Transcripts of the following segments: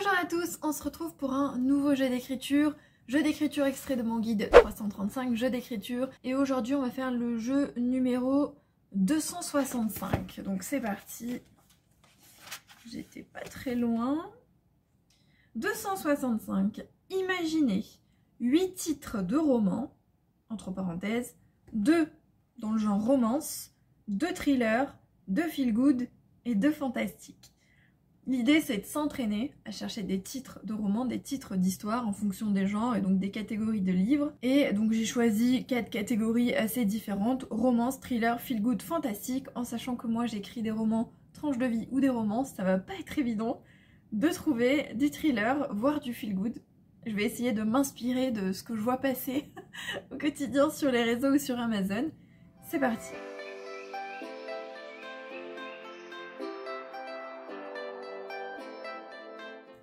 Bonjour à tous, on se retrouve pour un nouveau jeu d'écriture extrait de mon guide 335, jeu d'écriture. Et aujourd'hui on va faire le jeu numéro 265. Donc c'est parti, j'étais pas très loin. 265, imaginez 8 titres de romans, entre parenthèses, 2 dans le genre romance, 2 thrillers, 2 feel good et 2 fantastiques. L'idée c'est de s'entraîner à chercher des titres de romans, des titres d'histoire en fonction des genres et donc des catégories de livres. Et donc j'ai choisi 4 catégories assez différentes, romance, thriller, feel good, fantastique, en sachant que moi j'écris des romans tranches de vie ou des romances, ça va pas être évident de trouver du thriller, voire du feel good. Je vais essayer de m'inspirer de ce que je vois passer au quotidien sur les réseaux ou sur Amazon. C'est parti!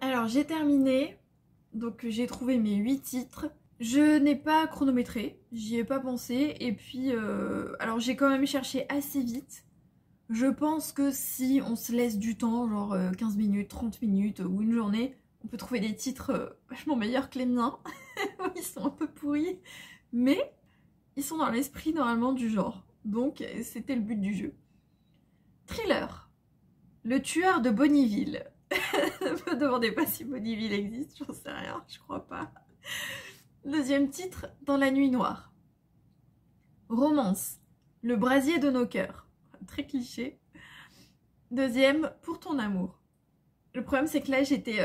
Alors j'ai terminé, donc j'ai trouvé mes 8 titres. Je n'ai pas chronométré, j'y ai pas pensé, et puis alors j'ai quand même cherché assez vite. Je pense que si on se laisse du temps, genre 15 minutes, 30 minutes ou une journée, on peut trouver des titres vachement meilleurs que les miens. Ils sont un peu pourris, mais ils sont dans l'esprit normalement du genre. Donc c'était le but du jeu. Thriller. Le tueur de Bonnyville. Ne me demandez pas si Bonnyville existe, j'en sais rien, je crois pas. Deuxième titre, Dans la nuit noire. Romance. Le brasier de nos cœurs. Très cliché. Deuxième, Pour ton amour. Le problème c'est que là j'étais...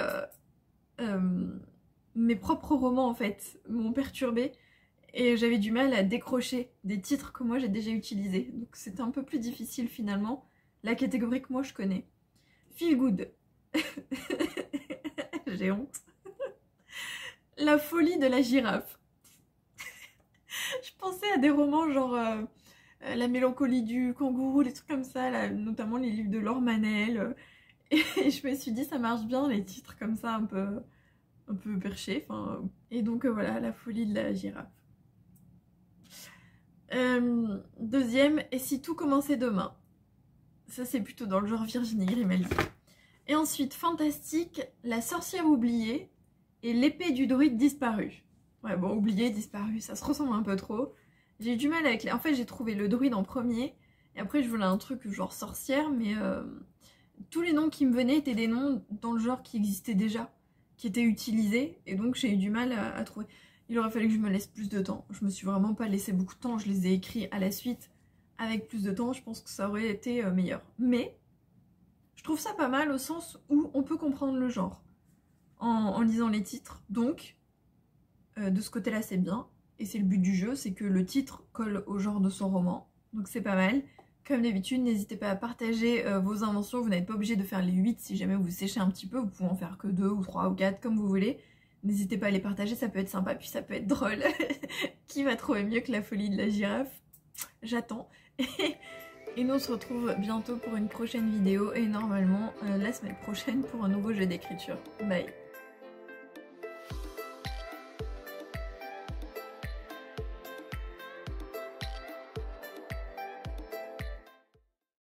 mes propres romans en fait m'ont perturbée et j'avais du mal à décrocher des titres que moi j'ai déjà utilisés. Donc c'était un peu plus difficile finalement, la catégorie que moi je connais. Feel good. J'ai honte. La folie de la girafe. Je pensais à des romans genre La mélancolie du kangourou, les trucs comme ça, là, notamment les livres de Laure Manel. Et je me suis dit ça marche bien les titres comme ça un peu perchés. Et donc voilà, la folie de la girafe. Deuxième, Et si tout commençait demain. Ça c'est plutôt dans le genre Virginie Grimaldi. Et ensuite, fantastique, La sorcière oubliée et L'épée du druide disparu. Ouais, bon, oublié, disparu, ça se ressemble un peu trop. J'ai eu du mal avec les... En fait, j'ai trouvé le druide en premier, et après je voulais un truc genre sorcière, mais tous les noms qui me venaient étaient des noms dans le genre qui existaient déjà, qui étaient utilisés, et donc j'ai eu du mal à trouver. Il aurait fallu que je me laisse plus de temps. Je me suis vraiment pas laissé beaucoup de temps, je les ai écrits à la suite. Avec plus de temps, je pense que ça aurait été meilleur. Mais... je trouve ça pas mal au sens où on peut comprendre le genre en lisant les titres. Donc, de ce côté-là, c'est bien. Et c'est le but du jeu, c'est que le titre colle au genre de son roman. Donc c'est pas mal. Comme d'habitude, n'hésitez pas à partager vos inventions. Vous n'êtes pas obligé de faire les 8 si jamais vous séchez un petit peu. Vous pouvez en faire que 2 ou 3 ou 4 comme vous voulez. N'hésitez pas à les partager, ça peut être sympa, puis ça peut être drôle. Qui va trouver mieux que la folie de la girafe? J'attends. Et nous on se retrouve bientôt pour une prochaine vidéo et normalement la semaine prochaine pour un nouveau jeu d'écriture. Bye!